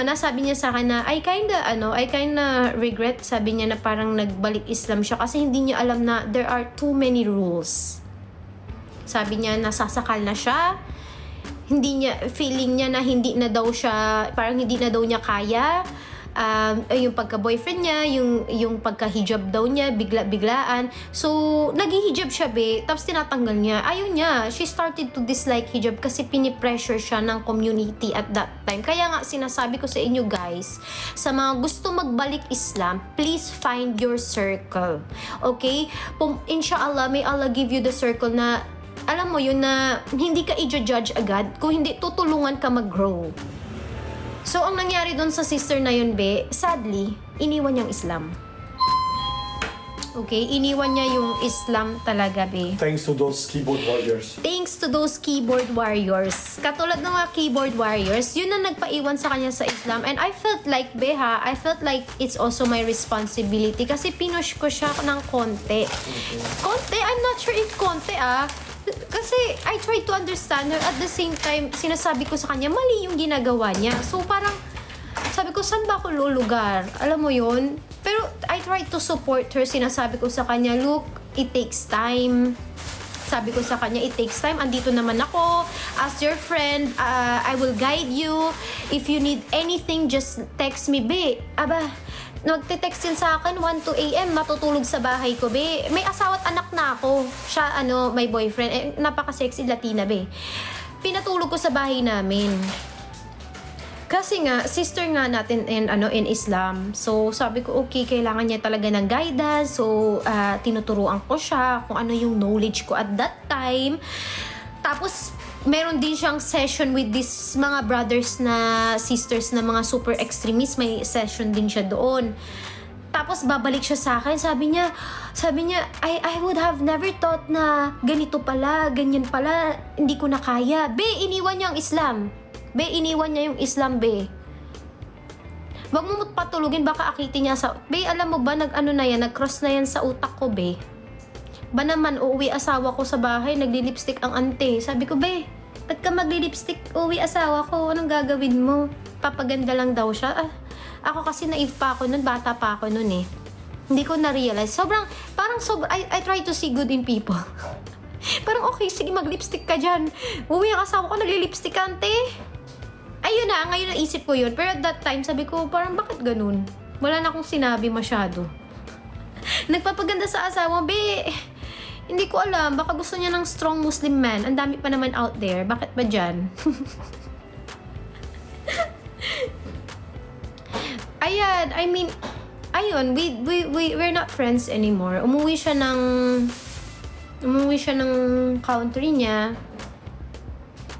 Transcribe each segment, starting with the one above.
Nasabi niya sa akin na I kinda regret, sabi niya, na parang nagbalik Islam siya kasi hindi niya alam na there are too many rules. Sabi niya nasasakal na siya, feeling niya na hindi na daw siya, parang hindi na daw niya kaya. Yung pagka-boyfriend niya, yung pagka-hijab daw niya, bigla-biglaan. So, nag-hijab siya, tapos tinatanggal niya. Ayaw niya. She started to dislike hijab kasi pinipressure siya ng community at that time. Kaya nga, sinasabi ko sa inyo, guys, sa mga gusto magbalik Islam, please find your circle. Okay? Inshallah, may Allah give you the circle na, alam mo yun, na hindi ka i-judge agad. Kung hindi, tutulungan ka mag-grow. So, ang nangyari doon sa sister na yun, sadly, iniwan niyang Islam. Okay? Iniwan niya yung Islam talaga, Thanks to those keyboard warriors. Thanks to those keyboard warriors. Katulad ng mga keyboard warriors, yun na nagpaiwan sa kanya sa Islam. And I felt like, I felt like it's also my responsibility kasi pinush ko siya ng konti. Konti? I'm not sure if konti, Kasi I tried to understand her, at the same time, sinasabi ko sa kanya, mali yung ginagawa niya. So parang, sabi ko, saan ba ako lulugar? Alam mo yun? Pero I tried to support her. Sinasabi ko sa kanya, look, it takes time. Sabi ko sa kanya, it takes time. Andito naman ako. As your friend, I will guide you. If you need anything, just text me, Aba, nagte-text din sa akin 1 to a.m. matutulog sa bahay ko, May asawa at anak na ako. Siya, may boyfriend. Napaka-sexy Latina, Pinatulog ko sa bahay namin. Kasi nga, sister nga natin in Islam. So, sabi ko, okay, kailangan niya talaga ng guidance. So, tinuturuan ko siya kung ano yung knowledge ko at that time. Tapos, meron din siyang session with these mga brothers na sisters na mga super extremist. May session din siya doon. Tapos babalik siya sa akin. Sabi niya, I would have never thought na ganito pala, ganyan pala, hindi ko na kaya. Iniwan niya ang Islam. Iniwan niya yung Islam, Wag mo patulugin, baka akitin niya sa... alam mo ba, nag-cross na yan sa utak ko, Ba naman, uuwi asawa ko sa bahay, nagli-lipstick ang ante. Sabi ko, ba't ka magli-lipstick, uuwi asawa ko, anong gagawin mo? Papaganda lang daw siya. Ako kasi naive pa ako nun, bata pa ako nun Hindi ko na-realize. I try to see good in people. Parang okay, sige, mag-lipstick ka dyan. Uuwi ang asawa ko, nagli-lipstick ka, ante. Ayun na, ngayon naisip ko yun. Pero at that time, sabi ko, parang bakit ganun? Wala na akong sinabi masyado. Nagpapaganda sa asawa, hindi ko alam. Baka gusto niya ng strong Muslim man. Ang dami pa naman out there. Bakit ba dyan? Ayan, we're not friends anymore. Umuwi siya ng country niya.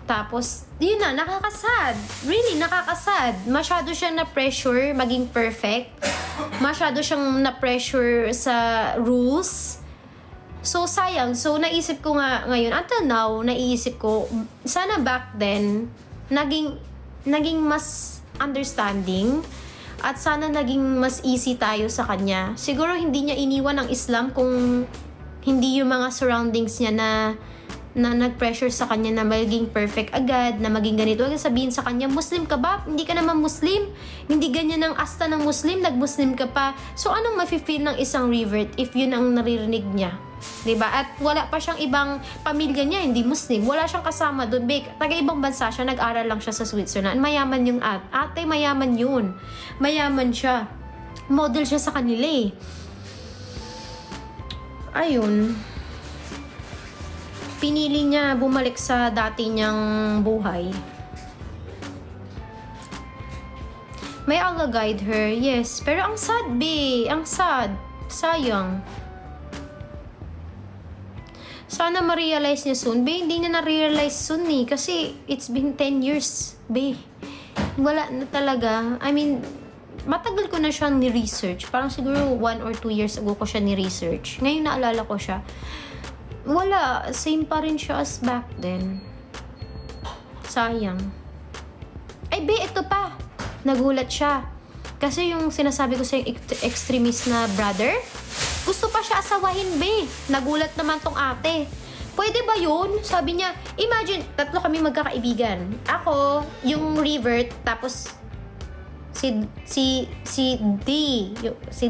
Tapos, yun na, nakakasad. Really, nakakasad. Masyado siya na-pressure maging perfect. Masyado siyang na-pressure sa rules. So, sayang. So, naisip ko nga ngayon, until now, naisip ko, sana back then, naging mas understanding at sana naging mas easy tayo sa kanya. Siguro hindi niya iniwan ang Islam kung hindi yung mga surroundings niya na nag-pressure sa kanya na maging perfect agad, na maging ganito. Huwag sabihin sa kanya, Muslim ka ba? Hindi ka naman Muslim. Hindi ganyan ang asta ng Muslim, nag-Muslim ka pa. So, anong mafe-feel ng isang revert if yun ang naririnig niya? Diba? At wala pa siyang ibang pamilya niya, hindi Muslim. Wala siyang kasama doon. Taga-ibang bansa siya, nag-aral lang siya sa Switzerland. Mayaman yung ate, mayaman yun. Mayaman siya. Model siya sa kanila Ayun. Pinili niya bumalik sa dati niyang buhay. May Allah guide her, yes. Pero ang sad, Ang sad. Sayang. Sana ma-realize niya soon. Hindi niya na-realize soon kasi it's been 10 years, Wala na talaga. Matagal ko na siyang ni-research. Parang siguro 1 or 2 years ago ko siya ni-research. Ngayon naalala ko siya. Wala. Same pa rin siya as back then. Sayang. Ay, ito pa. Nagulat siya. Kasi yung sinasabi ko sa extremist na brother, gusto pa siya asawahin, Nagulat naman tong ate. Pwede ba yun? Sabi niya, imagine, 3 kami magkakaibigan. Ako, yung revert, tapos si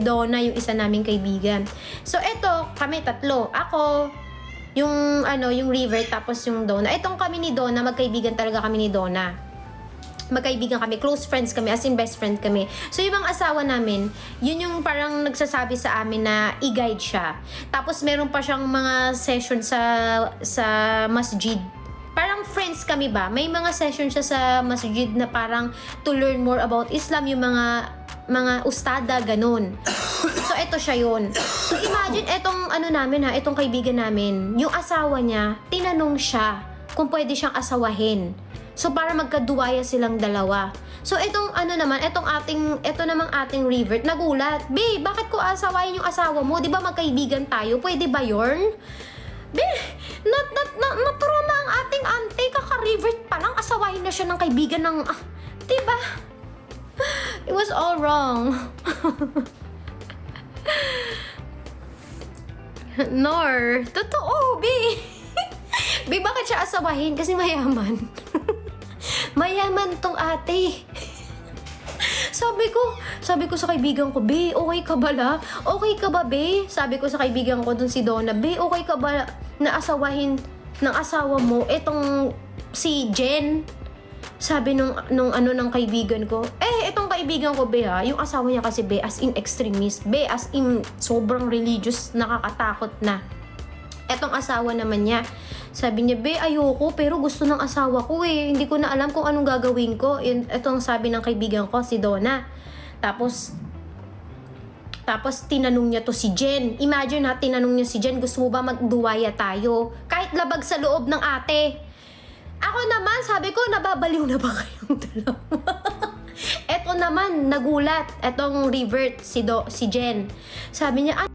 Donna, yung isa naming kaibigan. So, eto, kami tatlo. Ako, yung River, tapos yung Donna. Etong kami ni Donna, magkaibigan talaga kami ni Donna. Magkaibigan kami, close friends kami, as in best friend kami. So, yung mga asawa namin, yun yung parang nagsasabi sa amin na i-guide siya. Tapos, meron pa siyang mga session sa masjid. Parang friends kami ba? May mga session siya sa masjid na parang to learn more about Islam, yung mga ustada, ganun. So, eto siya yun. So, imagine, etong etong kaibigan namin, yung asawa niya, tinanong siya kung pwede siyang asawahin. So, para magkaduwaya silang dalawa. So, etong namang ating River, nagulat. Be, bakit ko asawahin yung asawa mo? Di ba magkaibigan tayo? Pwede ba yorn? Be, naturama ang ating ante, kaka-River pa lang, asawahin na siya ng kaibigan ng, diba? It was all wrong. Nor, totoo, Be. Be, bakit siya asawahin? Kasi mayaman. Mayaman tong ate. Sabi ko sa kaibigan ko, Be, okay ka ba la? Okay ka ba, Be? Sabi ko sa kaibigan ko dun si Donna, Be, okay ka ba na asawahin ng asawa mo etong si Jen? Sabi nung kaibigan ko, etong kaibigan ko, Be, ha, yung asawa niya kasi, Be, as in extremist, Be, as in sobrang religious, nakakatakot na. Etong asawa naman niya, sabi niya, Be, ayoko, pero gusto ng asawa ko eh. Hindi ko na alam kung anong gagawin ko. Etong sabi ng kaibigan ko, si Donna. Tapos tinanong niya to si Jen. Imagine ha, tinanong niya si Jen, gusto mo ba magduwaya tayo? Kahit labag sa loob ng ate. Ako naman, sabi ko, nababaliw na ba kayong dalawa? Eto naman, nagulat. Etong Revert, si Jen. Sabi niya,